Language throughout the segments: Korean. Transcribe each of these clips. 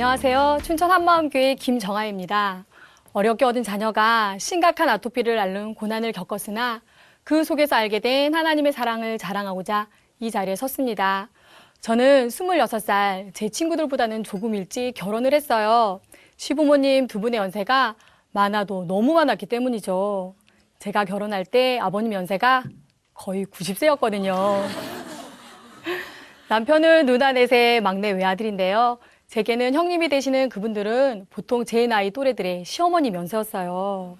안녕하세요. 춘천 한마음교회 김정아입니다. 어렵게 얻은 자녀가 심각한 아토피를 앓는 고난을 겪었으나 그 속에서 알게 된 하나님의 사랑을 자랑하고자 이 자리에 섰습니다. 저는 26살, 제 친구들보다는 조금 일찍 결혼을 했어요. 시부모님 두 분의 연세가 많아도 너무 많았기 때문이죠. 제가 결혼할 때 아버님 연세가 거의 90세였거든요. 남편은 누나 넷의 막내 외아들인데요. 제게는 형님이 되시는 그분들은 보통 제 나이 또래들의 시어머니 연세였어요.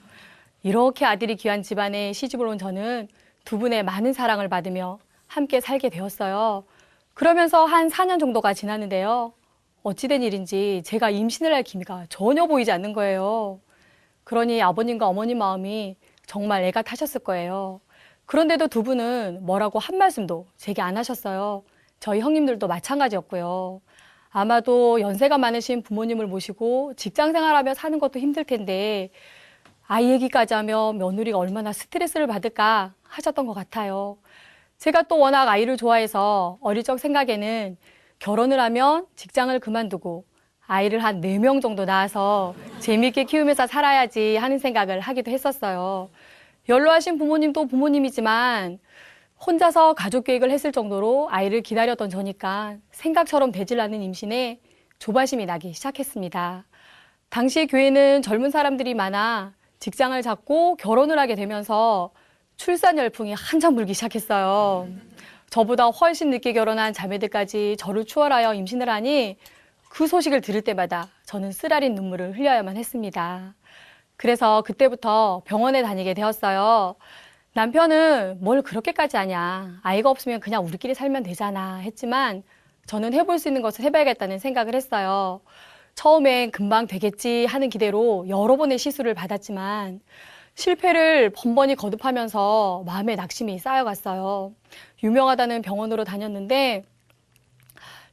이렇게 아들이 귀한 집안에 시집을 온 저는 두 분의 많은 사랑을 받으며 함께 살게 되었어요. 그러면서 한 4년 정도가 지났는데요. 어찌된 일인지 제가 임신을 할 기미가 전혀 보이지 않는 거예요. 그러니 아버님과 어머님 마음이 정말 애가 타셨을 거예요. 그런데도 두 분은 뭐라고 한 말씀도 제게 안 하셨어요. 저희 형님들도 마찬가지였고요. 아마도 연세가 많으신 부모님을 모시고 직장 생활하며 사는 것도 힘들 텐데 아이 얘기까지 하면 며느리가 얼마나 스트레스를 받을까 하셨던 것 같아요. 제가 또 워낙 아이를 좋아해서 어릴 적 생각에는 결혼을 하면 직장을 그만두고 아이를 한 4명 정도 낳아서 재미있게 키우면서 살아야지 하는 생각을 하기도 했었어요. 연로하신 부모님도 부모님이지만 혼자서 가족 계획을 했을 정도로 아이를 기다렸던 저니까 생각처럼 되질 않는 임신에 조바심이 나기 시작했습니다. 당시 교회는 젊은 사람들이 많아 직장을 잡고 결혼을 하게 되면서 출산 열풍이 한참 불기 시작했어요. 저보다 훨씬 늦게 결혼한 자매들까지 저를 추월하여 임신을 하니 그 소식을 들을 때마다 저는 쓰라린 눈물을 흘려야만 했습니다. 그래서 그때부터 병원에 다니게 되었어요. 남편은 뭘 그렇게까지 하냐. 아이가 없으면 그냥 우리끼리 살면 되잖아 했지만 저는 해볼 수 있는 것을 해봐야겠다는 생각을 했어요. 처음엔 금방 되겠지 하는 기대로 여러 번의 시술을 받았지만 실패를 번번이 거듭하면서 마음의 낙심이 쌓여갔어요. 유명하다는 병원으로 다녔는데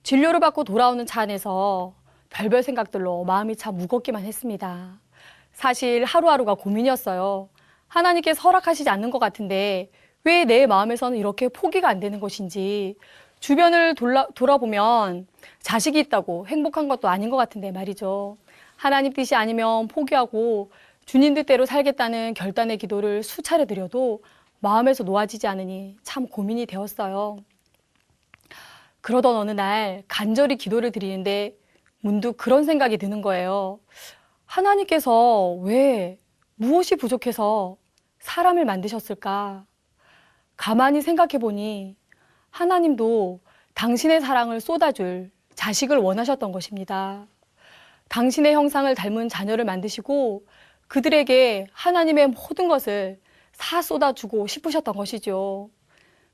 진료를 받고 돌아오는 차 안에서 별별 생각들로 마음이 참 무겁기만 했습니다. 사실 하루하루가 고민이었어요. 하나님께서 허락하시지 않는 것 같은데 왜 내 마음에서는 이렇게 포기가 안 되는 것인지 주변을 돌아보면 자식이 있다고 행복한 것도 아닌 것 같은데 말이죠. 하나님 뜻이 아니면 포기하고 주님 뜻대로 살겠다는 결단의 기도를 수차례 드려도 마음에서 놓아지지 않으니 참 고민이 되었어요. 그러던 어느 날 간절히 기도를 드리는데 문득 그런 생각이 드는 거예요. 하나님께서 왜 무엇이 부족해서 사람을 만드셨을까? 가만히 생각해 보니 하나님도 당신의 사랑을 쏟아줄 자식을 원하셨던 것입니다. 당신의 형상을 닮은 자녀를 만드시고 그들에게 하나님의 모든 것을 다 쏟아주고 싶으셨던 것이죠.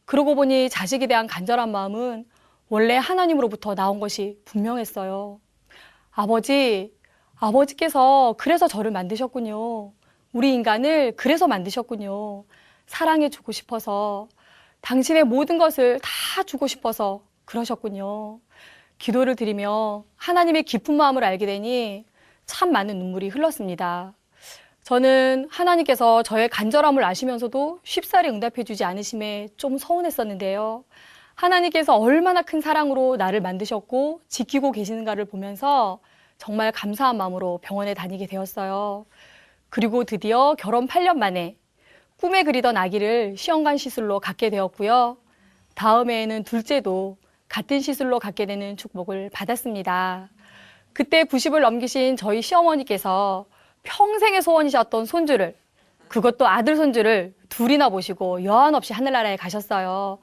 그러고 보니 자식에 대한 간절한 마음은 원래 하나님으로부터 나온 것이 분명했어요. 아버지께서 그래서 저를 만드셨군요. 우리 인간을 그래서 만드셨군요. 사랑해주고 싶어서 당신의 모든 것을 다 주고 싶어서 그러셨군요. 기도를 드리며 하나님의 깊은 마음을 알게 되니 참 많은 눈물이 흘렀습니다. 저는 하나님께서 저의 간절함을 아시면서도 쉽사리 응답해주지 않으심에 좀 서운했었는데요. 하나님께서 얼마나 큰 사랑으로 나를 만드셨고 지키고 계시는가를 보면서 정말 감사한 마음으로 병원에 다니게 되었어요. 그리고 드디어 결혼 8년 만에 꿈에 그리던 아기를 시험관 시술로 갖게 되었고요. 다음해에는 둘째도 같은 시술로 갖게 되는 축복을 받았습니다. 그때 90을 넘기신 저희 시어머니께서 평생의 소원이셨던 손주를, 그것도 아들 손주를 둘이나 모시고 여한 없이 하늘나라에 가셨어요.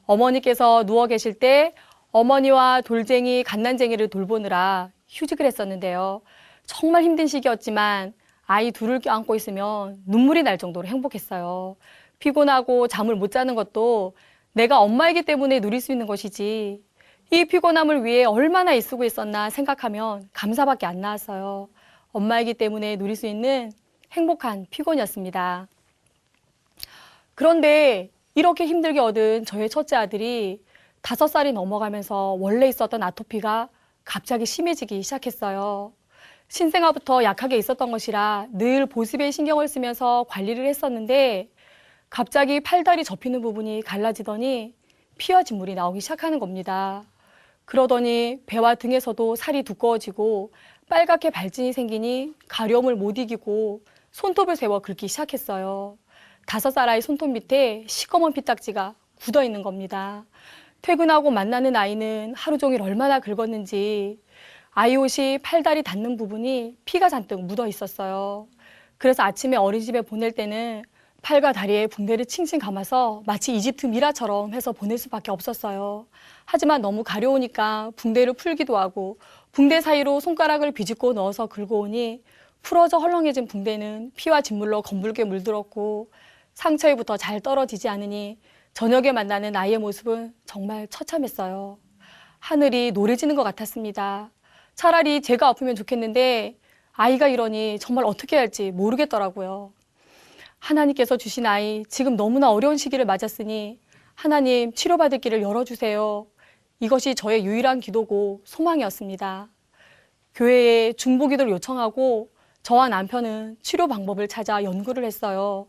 어머니께서 누워 계실 때 어머니와 돌쟁이, 갓난쟁이를 돌보느라 휴직을 했었는데요. 정말 힘든 시기였지만 아이 둘을 안고 있으면 눈물이 날 정도로 행복했어요. 피곤하고 잠을 못 자는 것도 내가 엄마이기 때문에 누릴 수 있는 것이지 이 피곤함을 위해 얼마나 애쓰고 있었나 생각하면 감사밖에 안 나왔어요. 엄마이기 때문에 누릴 수 있는 행복한 피곤이었습니다. 그런데 이렇게 힘들게 얻은 저의 첫째 아들이 5살이 넘어가면서 원래 있었던 아토피가 갑자기 심해지기 시작했어요. 신생아부터 약하게 있었던 것이라 늘 보습에 신경을 쓰면서 관리를 했었는데 갑자기 팔다리 접히는 부분이 갈라지더니 피와 진물이 나오기 시작하는 겁니다. 그러더니 배와 등에서도 살이 두꺼워지고 빨갛게 발진이 생기니 가려움을 못 이기고 손톱을 세워 긁기 시작했어요. 5살 아이 손톱 밑에 시꺼먼 피딱지가 굳어 있는 겁니다. 퇴근하고 만나는 아이는 하루 종일 얼마나 긁었는지 아이 옷이 팔다리 닿는 부분이 피가 잔뜩 묻어 있었어요. 그래서 아침에 어린이집에 보낼 때는 팔과 다리에 붕대를 칭칭 감아서 마치 이집트 미라처럼 해서 보낼 수밖에 없었어요. 하지만 너무 가려우니까 붕대를 풀기도 하고 붕대 사이로 손가락을 비집고 넣어서 긁어오니 풀어져 헐렁해진 붕대는 피와 진물로 검붉게 물들었고 상처 위부터 잘 떨어지지 않으니 저녁에 만나는 아이의 모습은 정말 처참했어요. 하늘이 노래지는 것 같았습니다. 차라리 제가 아프면 좋겠는데 아이가 이러니 정말 어떻게 할지 모르겠더라고요. 하나님께서 주신 아이, 지금 너무나 어려운 시기를 맞았으니 하나님 치료받을 길을 열어주세요. 이것이 저의 유일한 기도고 소망이었습니다. 교회에 중보기도를 요청하고 저와 남편은 치료 방법을 찾아 연구를 했어요.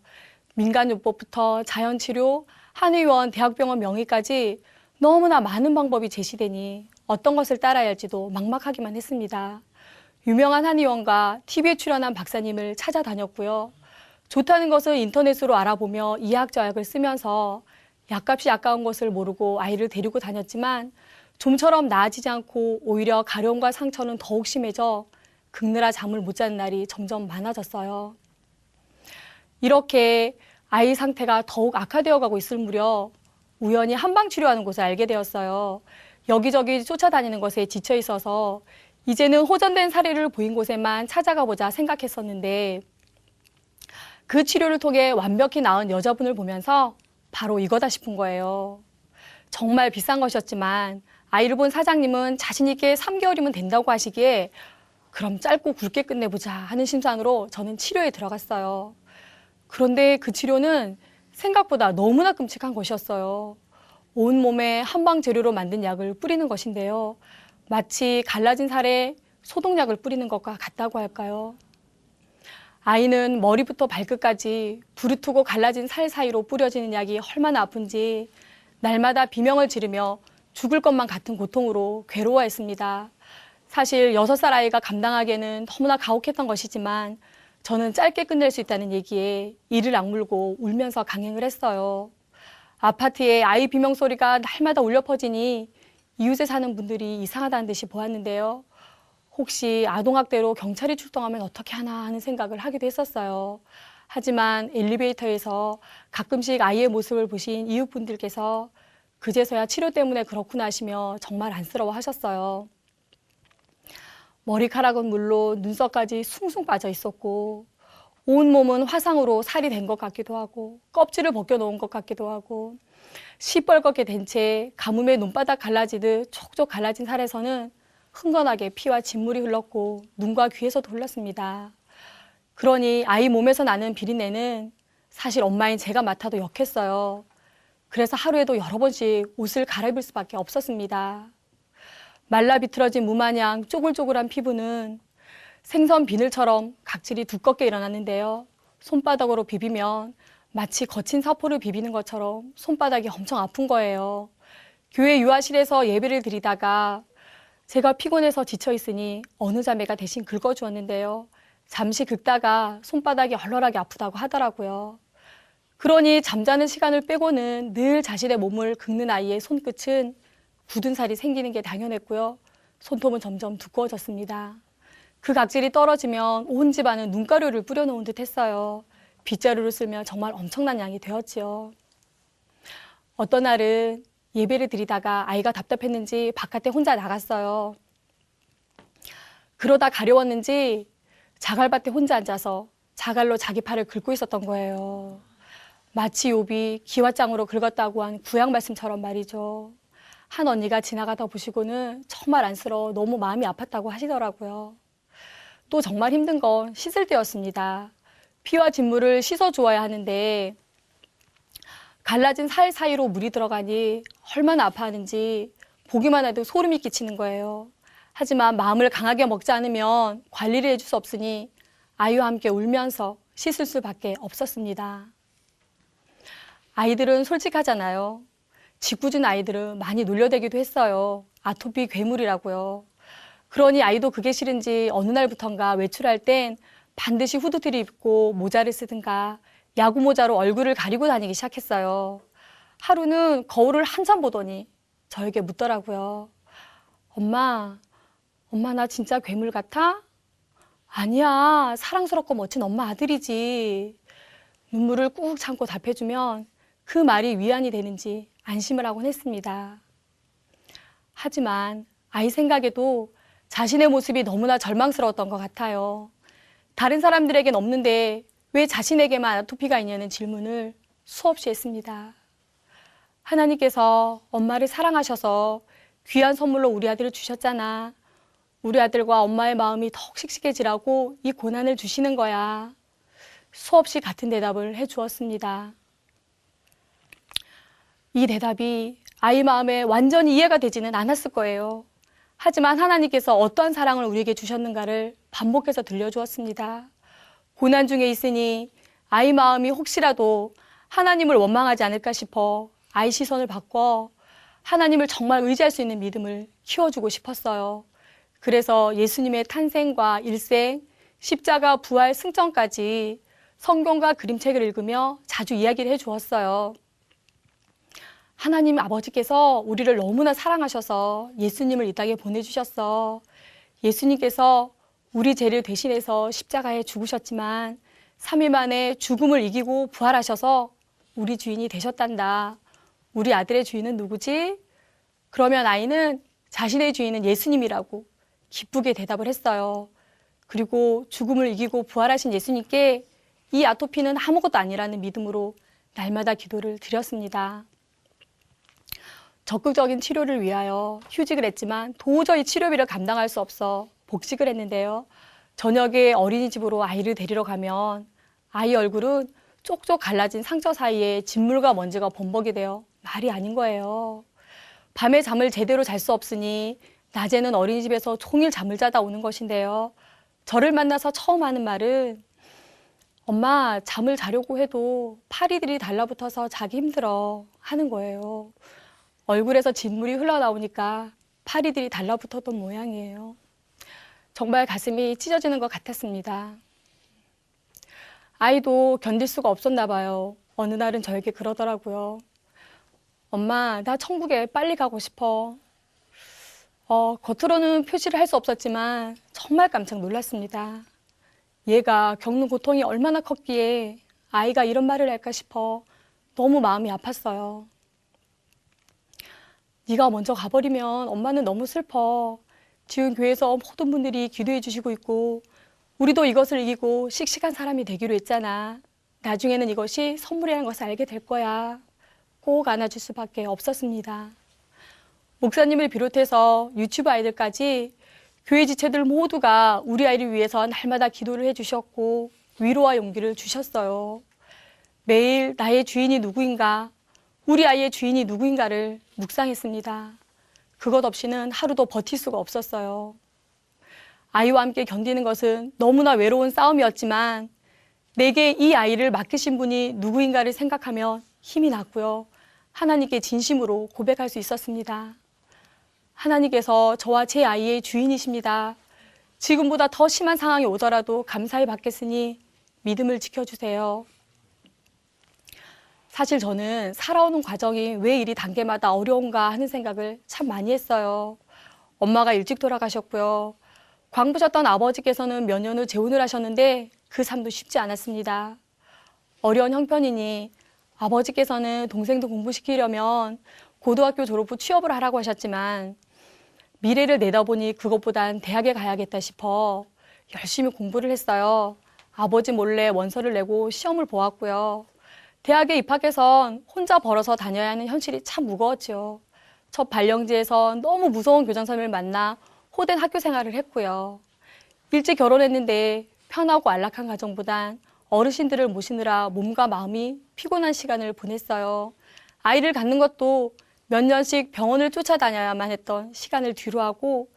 민간요법부터 자연치료, 한의원, 대학병원 명의까지 너무나 많은 방법이 제시되니 어떤 것을 따라야 할지도 막막하기만 했습니다. 유명한 한의원과 TV에 출연한 박사님을 찾아다녔고요. 좋다는 것을 인터넷으로 알아보며 이약저약을 쓰면서 약값이 아까운 것을 모르고 아이를 데리고 다녔지만 좀처럼 나아지지 않고 오히려 가려움과 상처는 더욱 심해져 긁느라 잠을 못 자는 날이 점점 많아졌어요. 이렇게 아이 상태가 더욱 악화되어 가고 있을 무렵 우연히 한방치료하는 곳을 알게 되었어요. 여기저기 쫓아다니는 것에 지쳐 있어서 이제는 호전된 사례를 보인 곳에만 찾아가 보자 생각했었는데 그 치료를 통해 완벽히 나은 여자분을 보면서 바로 이거다 싶은 거예요. 정말 비싼 것이었지만 아이를 본 사장님은 자신 있게 3개월이면 된다고 하시기에 그럼 짧고 굵게 끝내보자 하는 심산으로 저는 치료에 들어갔어요. 그런데 그 치료는 생각보다 너무나 끔찍한 것이었어요. 온몸에 한방 재료로 만든 약을 뿌리는 것인데요. 마치 갈라진 살에 소독약을 뿌리는 것과 같다고 할까요? 아이는 머리부터 발끝까지 부르트고 갈라진 살 사이로 뿌려지는 약이 얼마나 아픈지 날마다 비명을 지르며 죽을 것만 같은 고통으로 괴로워했습니다. 사실 6살 아이가 감당하기에는 너무나 가혹했던 것이지만 저는 짧게 끝낼 수 있다는 얘기에 이를 악물고 울면서 강행을 했어요. 아파트에 아이 비명 소리가 날마다 울려 퍼지니 이웃에 사는 분들이 이상하다는 듯이 보았는데요. 혹시 아동학대로 경찰이 출동하면 어떻게 하나 하는 생각을 하기도 했었어요. 하지만 엘리베이터에서 가끔씩 아이의 모습을 보신 이웃분들께서 그제서야 치료 때문에 그렇구나 하시며 정말 안쓰러워 하셨어요. 머리카락은 물론 눈썹까지 숭숭 빠져 있었고 온몸은 화상으로 살이 된 것 같기도 하고 껍질을 벗겨놓은 것 같기도 하고 시뻘겋게 된 채 가뭄에 눈바닥 갈라지듯 촉촉 갈라진 살에서는 흥건하게 피와 진물이 흘렀고 눈과 귀에서도 흘렀습니다. 그러니 아이 몸에서 나는 비린내는 사실 엄마인 제가 맡아도 역했어요. 그래서 하루에도 여러 번씩 옷을 갈아입을 수밖에 없었습니다. 말라 비틀어진 무마냥 쪼글쪼글한 피부는 생선 비늘처럼 각질이 두껍게 일어났는데요. 손바닥으로 비비면 마치 거친 사포를 비비는 것처럼 손바닥이 엄청 아픈 거예요. 교회 유아실에서 예배를 드리다가 제가 피곤해서 지쳐 있으니 어느 자매가 대신 긁어주었는데요. 잠시 긁다가 손바닥이 얼얼하게 아프다고 하더라고요. 그러니 잠자는 시간을 빼고는 늘 자신의 몸을 긁는 아이의 손끝은 굳은 살이 생기는 게 당연했고요. 손톱은 점점 두꺼워졌습니다. 그 각질이 떨어지면 온 집안은 눈가루를 뿌려놓은 듯 했어요. 빗자루를 쓸면 정말 엄청난 양이 되었지요. 어떤 날은 예배를 드리다가 아이가 답답했는지 바깥에 혼자 나갔어요. 그러다 가려웠는지 자갈밭에 혼자 앉아서 자갈로 자기 팔을 긁고 있었던 거예요. 마치 욥이 기와장으로 긁었다고 한 구약 말씀처럼 말이죠. 한 언니가 지나가다 보시고는 정말 안쓰러워 너무 마음이 아팠다고 하시더라고요. 또 정말 힘든 건 씻을 때였습니다. 피와 진물을 씻어 주어야 하는데 갈라진 살 사이로 물이 들어가니 얼마나 아파하는지 보기만 해도 소름이 끼치는 거예요. 하지만 마음을 강하게 먹지 않으면 관리를 해줄 수 없으니 아이와 함께 울면서 씻을 수밖에 없었습니다. 아이들은 솔직하잖아요. 짓궂은 아이들은 많이 놀려대기도 했어요. 아토피 괴물이라고요. 그러니 아이도 그게 싫은지 어느 날부턴가 외출할 땐 반드시 후드티를 입고 모자를 쓰든가 야구 모자로 얼굴을 가리고 다니기 시작했어요. 하루는 거울을 한참 보더니 저에게 묻더라고요. 엄마 나 진짜 괴물 같아? 아니야, 사랑스럽고 멋진 엄마 아들이지. 눈물을 꾹 참고 답해주면 그 말이 위안이 되는지 안심을 하곤 했습니다. 하지만 아이 생각에도 자신의 모습이 너무나 절망스러웠던 것 같아요. 다른 사람들에겐 없는데 왜 자신에게만 아토피가 있냐는 질문을 수없이 했습니다. 하나님께서 엄마를 사랑하셔서 귀한 선물로 우리 아들을 주셨잖아. 우리 아들과 엄마의 마음이 더욱 씩씩해지라고 이 고난을 주시는 거야. 수없이 같은 대답을 해주었습니다. 이 대답이 아이 마음에 완전히 이해가 되지는 않았을 거예요. 하지만 하나님께서 어떠한 사랑을 우리에게 주셨는가를 반복해서 들려주었습니다. 고난 중에 있으니 아이 마음이 혹시라도 하나님을 원망하지 않을까 싶어 아이 시선을 바꿔 하나님을 정말 의지할 수 있는 믿음을 키워주고 싶었어요. 그래서 예수님의 탄생과 일생, 십자가, 부활, 승천까지 성경과 그림책을 읽으며 자주 이야기를 해주었어요. 하나님 아버지께서 우리를 너무나 사랑하셔서 예수님을 이 땅에 보내주셨어. 예수님께서 우리 죄를 대신해서 십자가에 죽으셨지만 3일 만에 죽음을 이기고 부활하셔서 우리 주인이 되셨단다. 우리 아들의 주인은 누구지? 그러면 아이는 자신의 주인은 예수님이라고 기쁘게 대답을 했어요. 그리고 죽음을 이기고 부활하신 예수님께 이 아토피는 아무것도 아니라는 믿음으로 날마다 기도를 드렸습니다. 적극적인 치료를 위하여 휴직을 했지만 도저히 치료비를 감당할 수 없어 복직을 했는데요. 저녁에 어린이집으로 아이를 데리러 가면 아이 얼굴은 쪽쪽 갈라진 상처 사이에 진물과 먼지가 범벅이 되어 말이 아닌 거예요. 밤에 잠을 제대로 잘 수 없으니 낮에는 어린이집에서 종일 잠을 자다 오는 것인데요. 저를 만나서 처음 하는 말은 엄마, 잠을 자려고 해도 파리들이 달라붙어서 자기 힘들어 하는 거예요. 얼굴에서 진물이 흘러나오니까 파리들이 달라붙었던 모양이에요. 정말 가슴이 찢어지는 것 같았습니다. 아이도 견딜 수가 없었나 봐요. 어느 날은 저에게 그러더라고요. 엄마, 나 천국에 빨리 가고 싶어. 겉으로는 표시를 할 수 없었지만 정말 깜짝 놀랐습니다. 얘가 겪는 고통이 얼마나 컸기에 아이가 이런 말을 할까 싶어 너무 마음이 아팠어요. 네가 먼저 가버리면 엄마는 너무 슬퍼. 지금 교회에서 모든 분들이 기도해 주시고 있고 우리도 이것을 이기고 씩씩한 사람이 되기로 했잖아. 나중에는 이것이 선물이라는 것을 알게 될 거야. 꼭 안아줄 수밖에 없었습니다. 목사님을 비롯해서 유튜브 아이들까지 교회 지체들 모두가 우리 아이를 위해서 날마다 기도를 해주셨고 위로와 용기를 주셨어요. 매일 나의 주인이 누구인가, 우리 아이의 주인이 누구인가를 묵상했습니다. 그것 없이는 하루도 버틸 수가 없었어요. 아이와 함께 견디는 것은 너무나 외로운 싸움이었지만 내게 이 아이를 맡기신 분이 누구인가를 생각하며 힘이 났고요. 하나님께 진심으로 고백할 수 있었습니다. 하나님께서 저와 제 아이의 주인이십니다. 지금보다 더 심한 상황이 오더라도 감사히 받겠으니 믿음을 지켜주세요. 사실 저는 살아오는 과정이 왜 이리 단계마다 어려운가 하는 생각을 참 많이 했어요. 엄마가 일찍 돌아가셨고요. 광부셨던 아버지께서는 몇 년 후 재혼을 하셨는데 그 삶도 쉽지 않았습니다. 어려운 형편이니 아버지께서는 동생도 공부시키려면 고등학교 졸업 후 취업을 하라고 하셨지만 미래를 내다보니 그것보단 대학에 가야겠다 싶어 열심히 공부를 했어요. 아버지 몰래 원서를 내고 시험을 보았고요. 대학에 입학해선 혼자 벌어서 다녀야 하는 현실이 참 무거웠죠. 첫 발령지에선 너무 무서운 교장선생님을 만나 호된 학교 생활을 했고요. 일찍 결혼했는데 편하고 안락한 가정보단 어르신들을 모시느라 몸과 마음이 피곤한 시간을 보냈어요. 아이를 갖는 것도 몇 년씩 병원을 쫓아다녀야만 했던 시간을 뒤로하고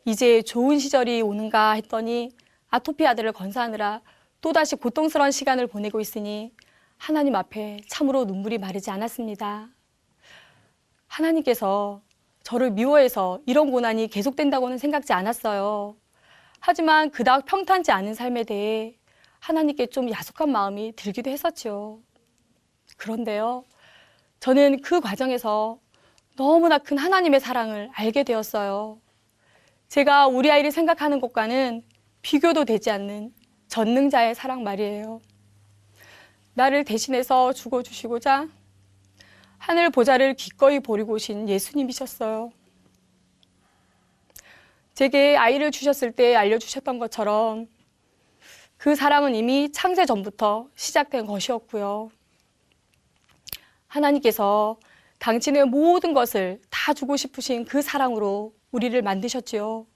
이제 좋은 시절이 오는가 했더니 아토피 아들을 건사하느라 또다시 고통스러운 시간을 보내고 있으니 하나님 앞에 참으로 눈물이 마르지 않았습니다. 하나님께서 저를 미워해서 이런 고난이 계속된다고는 생각지 않았어요. 하지만 그닥 평탄치 않은 삶에 대해 하나님께 좀 야속한 마음이 들기도 했었지요. 그런데요, 저는 그 과정에서 너무나 큰 하나님의 사랑을 알게 되었어요. 제가 우리 아이를 생각하는 것과는 비교도 되지 않는 전능자의 사랑 말이에요. 나를 대신해서 죽어주시고자 하늘 보좌를 기꺼이 버리고 오신 예수님이셨어요. 제게 아이를 주셨을 때 알려주셨던 것처럼 그 사랑은 이미 창세 전부터 시작된 것이었고요. 하나님께서 당신의 모든 것을 다 주고 싶으신 그 사랑으로 우리를 만드셨지요.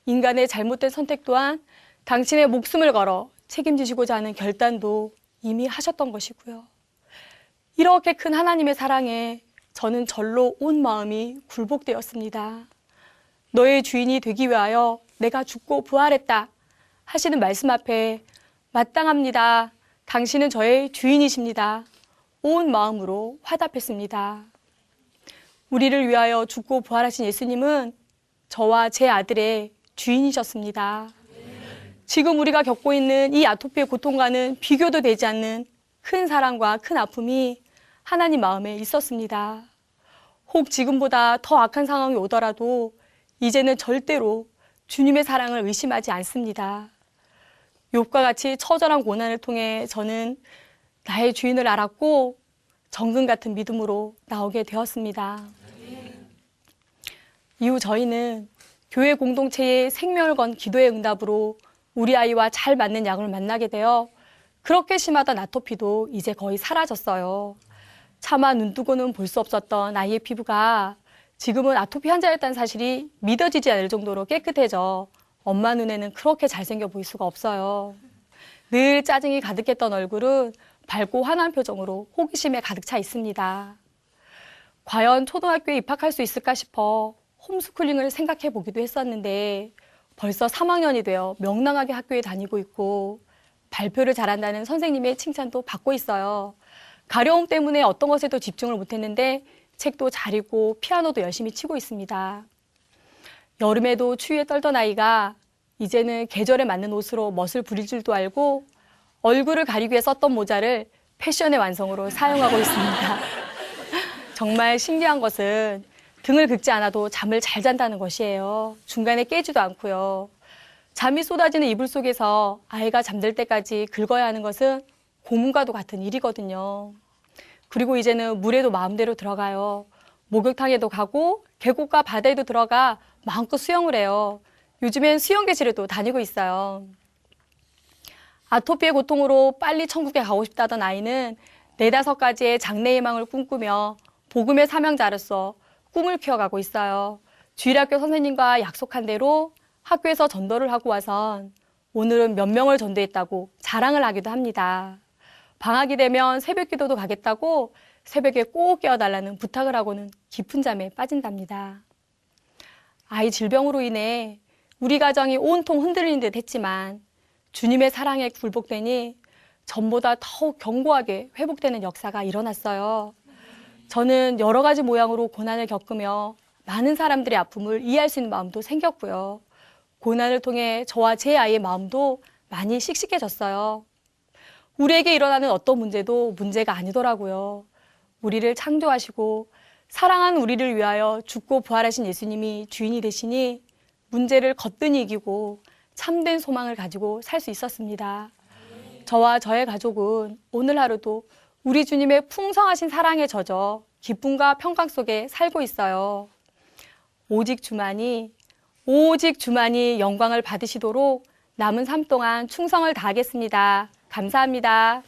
인간의 잘못된 선택 또한 당신의 목숨을 걸어 책임지시고자 하는 결단도 이미 하셨던 것이고요. 이렇게 큰 하나님의 사랑에 저는 절로 온 마음이 굴복되었습니다. 너의 주인이 되기 위하여 내가 죽고 부활했다 하시는 말씀 앞에 마땅합니다. 당신은 저의 주인이십니다. 온 마음으로 화답했습니다. 우리를 위하여 죽고 부활하신 예수님은 저와 제 아들의 주인이셨습니다. 지금 우리가 겪고 있는 이 아토피의 고통과는 비교도 되지 않는 큰 사랑과 큰 아픔이 하나님 마음에 있었습니다. 혹 지금보다 더 악한 상황이 오더라도 이제는 절대로 주님의 사랑을 의심하지 않습니다. 욥과 같이 처절한 고난을 통해 저는 나의 주인을 알았고 정금 같은 믿음으로 나오게 되었습니다. 이후 저희는 교회 공동체의 생명을 건 기도의 응답으로 우리 아이와 잘 맞는 약을 만나게 되어 그렇게 심하던 아토피도 이제 거의 사라졌어요. 차마 눈뜨고는 볼 수 없었던 아이의 피부가 지금은 아토피 환자였다는 사실이 믿어지지 않을 정도로 깨끗해져 엄마 눈에는 그렇게 잘생겨 보일 수가 없어요. 늘 짜증이 가득했던 얼굴은 밝고 환한 표정으로 호기심에 가득 차 있습니다. 과연 초등학교에 입학할 수 있을까 싶어 홈스쿨링을 생각해 보기도 했었는데 벌써 3학년이 되어 명랑하게 학교에 다니고 있고 발표를 잘한다는 선생님의 칭찬도 받고 있어요. 가려움 때문에 어떤 것에도 집중을 못했는데 책도 잘 읽고 피아노도 열심히 치고 있습니다. 여름에도 추위에 떨던 아이가 이제는 계절에 맞는 옷으로 멋을 부릴 줄도 알고 얼굴을 가리기 위해 썼던 모자를 패션의 완성으로 사용하고 있습니다. 정말 신기한 것은 등을 긁지 않아도 잠을 잘 잔다는 것이에요. 중간에 깨지도 않고요. 잠이 쏟아지는 이불 속에서 아이가 잠들 때까지 긁어야 하는 것은 고문과도 같은 일이거든요. 그리고 이제는 물에도 마음대로 들어가요. 목욕탕에도 가고 계곡과 바다에도 들어가 마음껏 수영을 해요. 요즘엔 수영교실에도 다니고 있어요. 아토피의 고통으로 빨리 천국에 가고 싶다던 아이는 4-5가지의 장래희망을 꿈꾸며 복음의 사명자로서 꿈을 키워가고 있어요. 주일학교 선생님과 약속한 대로 학교에서 전도를 하고 와선 오늘은 몇 명을 전도했다고 자랑을 하기도 합니다. 방학이 되면 새벽 기도도 가겠다고 새벽에 꼭 깨워달라는 부탁을 하고는 깊은 잠에 빠진답니다. 아이 질병으로 인해 우리 가정이 온통 흔들리는 듯 했지만 주님의 사랑에 굴복되니 전보다 더욱 견고하게 회복되는 역사가 일어났어요. 저는 여러 가지 모양으로 고난을 겪으며 많은 사람들의 아픔을 이해할 수 있는 마음도 생겼고요. 고난을 통해 저와 제 아이의 마음도 많이 씩씩해졌어요. 우리에게 일어나는 어떤 문제도 문제가 아니더라고요. 우리를 창조하시고 사랑한 우리를 위하여 죽고 부활하신 예수님이 주인이 되시니 문제를 거뜬히 이기고 참된 소망을 가지고 살 수 있었습니다. 저와 저의 가족은 오늘 하루도 우리 주님의 풍성하신 사랑에 젖어 기쁨과 평강 속에 살고 있어요. 오직 주만이 영광을 받으시도록 남은 삶 동안 충성을 다하겠습니다. 감사합니다.